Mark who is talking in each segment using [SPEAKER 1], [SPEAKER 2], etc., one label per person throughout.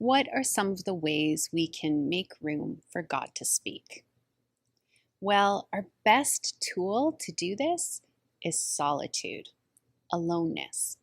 [SPEAKER 1] what are some of the ways we can make room for God to speak? Well, our best tool to do this is solitude, aloneness.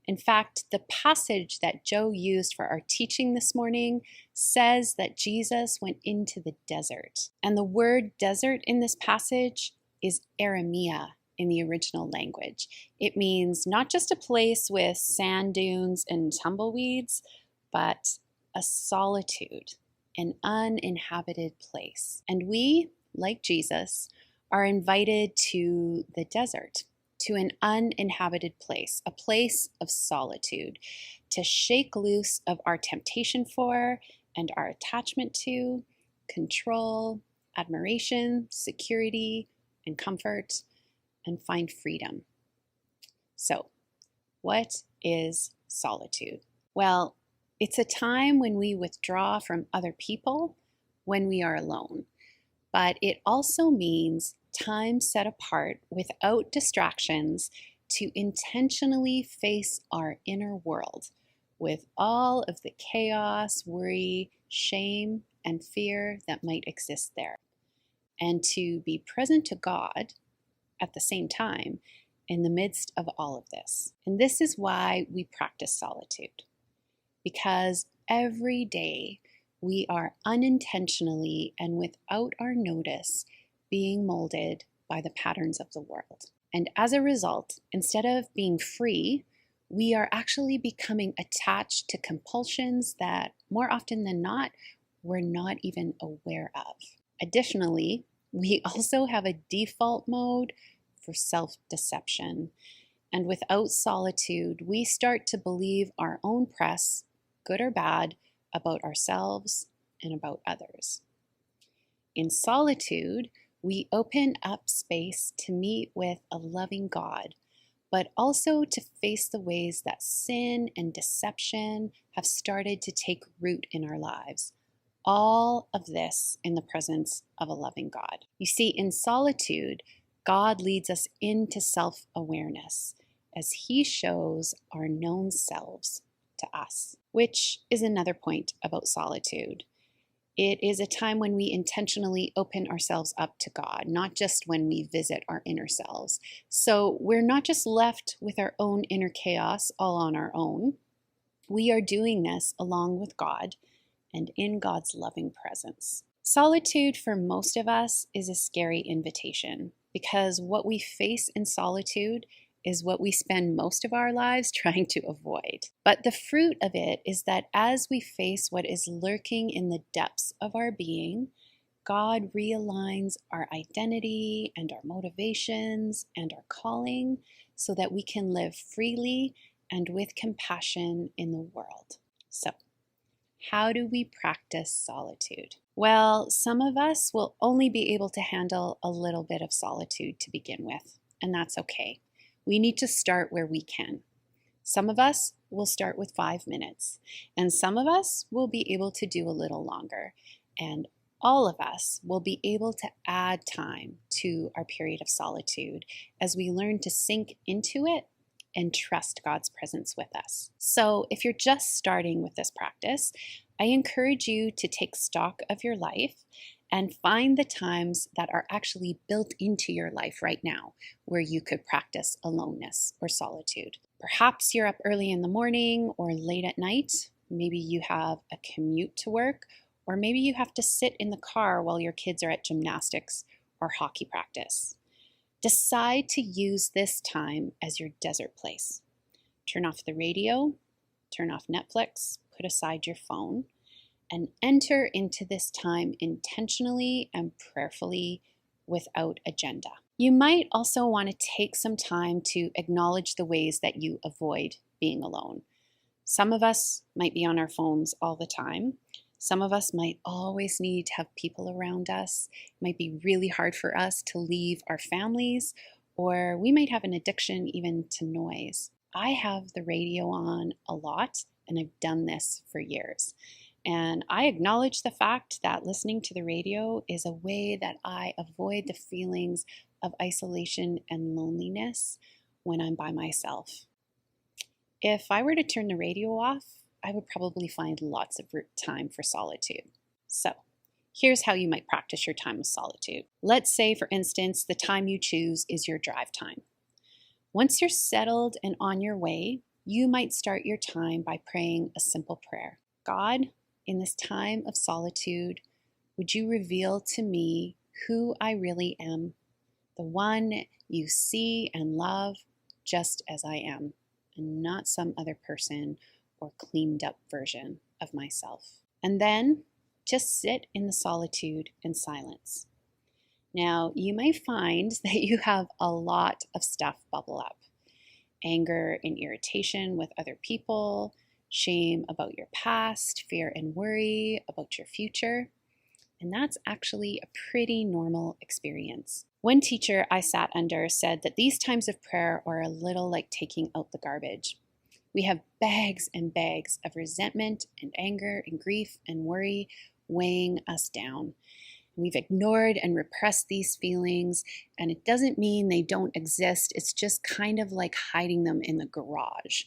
[SPEAKER 1] In fact, the passage that Joe used for our teaching this morning says that Jesus went into the desert. And the word desert in this passage is Aramea in the original language. It means not just a place with sand dunes and tumbleweeds, but a solitude, an uninhabited place. And we, like Jesus, are invited to the desert, to an uninhabited place, a place of solitude, to shake loose of our temptation for and our attachment to, control, admiration, security, and comfort, and find freedom. So, what is solitude? Well, it's a time when we withdraw from other people, when we are alone. But it also means time set apart without distractions to intentionally face our inner world with all of the chaos, worry, shame, and fear that might exist there, and to be present to God at the same time in the midst of all of this. And this is why we practice solitude, because every day we are unintentionally and without our notice being molded by the patterns of the world. And as a result, instead of being free, we are actually becoming attached to compulsions that more often than not, we're not even aware of. Additionally, we also have a default mode for self-deception. And without solitude, we start to believe our own press, good or bad, about ourselves and about others. In solitude, we open up space to meet with a loving God, but also to face the ways that sin and deception have started to take root in our lives. All of this in the presence of a loving God. You see, in solitude, God leads us into self-awareness as He shows our known selves to us, which is another point about solitude. It is a time when we intentionally open ourselves up to God, not just when we visit our inner selves. So we're not just left with our own inner chaos all on our own. We are doing this along with God and in God's loving presence. Solitude for most of us is a scary invitation because what we face in solitude is what we spend most of our lives trying to avoid. But the fruit of it is that as we face what is lurking in the depths of our being, God realigns our identity and our motivations and our calling so that we can live freely and with compassion in the world. So, how do we practice solitude? Well, some of us will only be able to handle a little bit of solitude to begin with, and that's okay. We need to start where we can. Some of us will start with 5 minutes, and some of us will be able to do a little longer, and all of us will be able to add time to our period of solitude as we learn to sink into it and trust God's presence with us. So if you're just starting with this practice, I encourage you to take stock of your life and find the times that are actually built into your life right now where you could practice aloneness or solitude. Perhaps you're up early in the morning or late at night. Maybe you have a commute to work, or maybe you have to sit in the car while your kids are at gymnastics or hockey practice. Decide to use this time as your desert place. Turn off the radio, turn off Netflix, put aside your phone, and enter into this time intentionally and prayerfully without agenda. You might also want to take some time to acknowledge the ways that you avoid being alone. Some of us might be on our phones all the time. Some of us might always need to have people around us. It might be really hard for us to leave our families, or we might have an addiction even to noise. I have the radio on a lot, and I've done this for years. And I acknowledge the fact that listening to the radio is a way that I avoid the feelings of isolation and loneliness when I'm by myself. If I were to turn the radio off, I would probably find lots of time for solitude. So, here's how you might practice your time of solitude. Let's say, for instance, the time you choose is your drive time. Once you're settled and on your way, you might start your time by praying a simple prayer. God, in this time of solitude, would you reveal to me who I really am, the one you see and love just as I am, and not some other person or cleaned up version of myself. And then just sit in the solitude and silence. Now, you may find that you have a lot of stuff bubble up. Anger and irritation with other people, shame about your past, fear and worry about your future. And that's actually a pretty normal experience. One teacher I sat under said that these times of prayer are a little like taking out the garbage. We have bags and bags of resentment and anger and grief and worry weighing us down. We've ignored and repressed these feelings, and it doesn't mean they don't exist. It's just kind of like hiding them in the garage.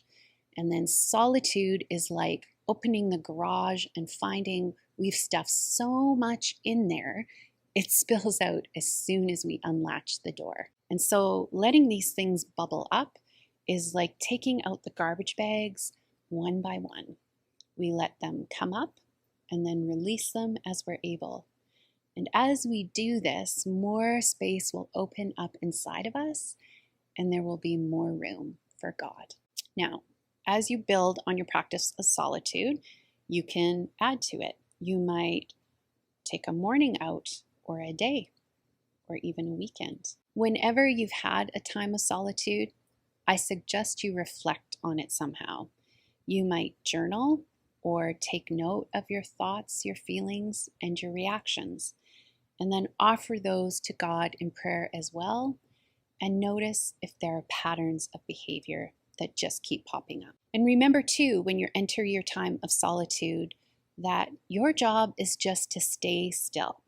[SPEAKER 1] And then solitude is like opening the garage and finding we've stuffed so much in there, it spills out as soon as we unlatch the door. And so letting these things bubble up is like taking out the garbage bags one by one. We let them come up and then release them as we're able. And as we do this, more space will open up inside of us and there will be more room for God. Now, as you build on your practice of solitude, you can add to it. You might take a morning out or a day or even a weekend. Whenever you've had a time of solitude, I suggest you reflect on it somehow. You might journal or take note of your thoughts, your feelings, and your reactions, and then offer those to God in prayer as well, and notice if there are patterns of behavior that just keep popping up. And remember too, when you enter your time of solitude, that your job is just to stay still.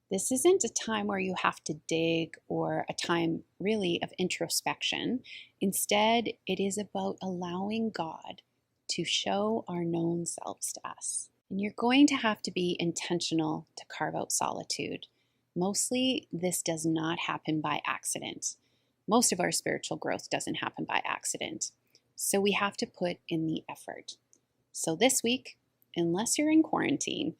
[SPEAKER 1] This isn't a time where you have to dig or a time really of introspection. Instead, it is about allowing God to show our known selves to us. And you're going to have to be intentional to carve out solitude. Mostly, this does not happen by accident. Most of our spiritual growth doesn't happen by accident. So we have to put in the effort. So this week, unless you're in quarantine,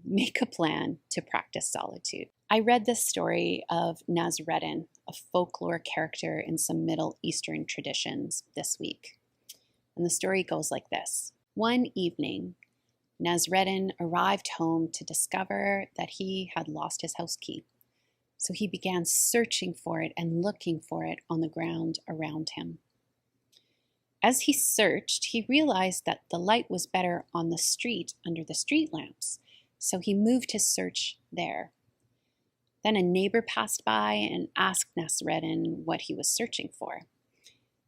[SPEAKER 1] make a plan to practice solitude. I read this story of Nasreddin, a folklore character in some Middle Eastern traditions, this week. And the story goes like this. One evening, Nasreddin arrived home to discover that he had lost his house key. So he began searching for it and looking for it on the ground around him. As he searched, he realized that the light was better on the street under the street lamps, so he moved his search there. Then a neighbor passed by and asked Nasreddin what he was searching for.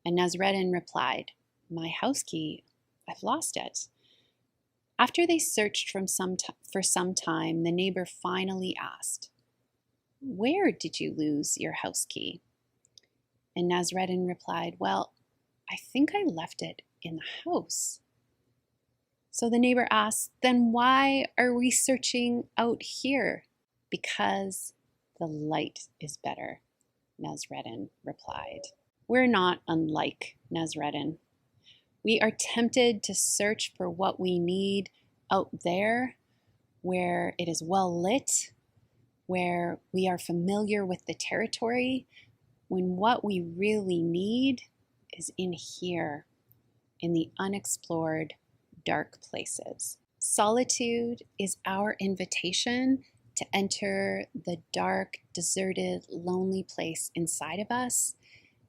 [SPEAKER 1] And Nasreddin replied, "My house key, I've lost it." After they searched for some time, the neighbor finally asked, "Where did you lose your house key?" And Nasreddin replied, "Well, I think I left it in the house." So the neighbor asked, "Then why are we searching out here?" "Because the light is better," Nasreddin replied. We're not unlike Nasreddin. We are tempted to search for what we need out there, where it is well lit, where we are familiar with the territory, when what we really need is in here, in the unexplored dark places. Solitude is our invitation to enter the dark, deserted, lonely place inside of us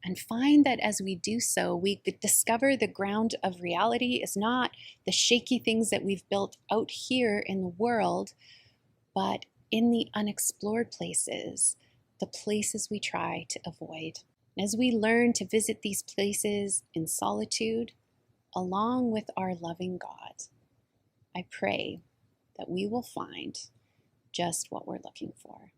[SPEAKER 1] and find that as we do so, we discover the ground of reality is not the shaky things that we've built out here in the world, but in the unexplored places, the places we try to avoid. As we learn to visit these places in solitude, along with our loving God, I pray that we will find just what we're looking for.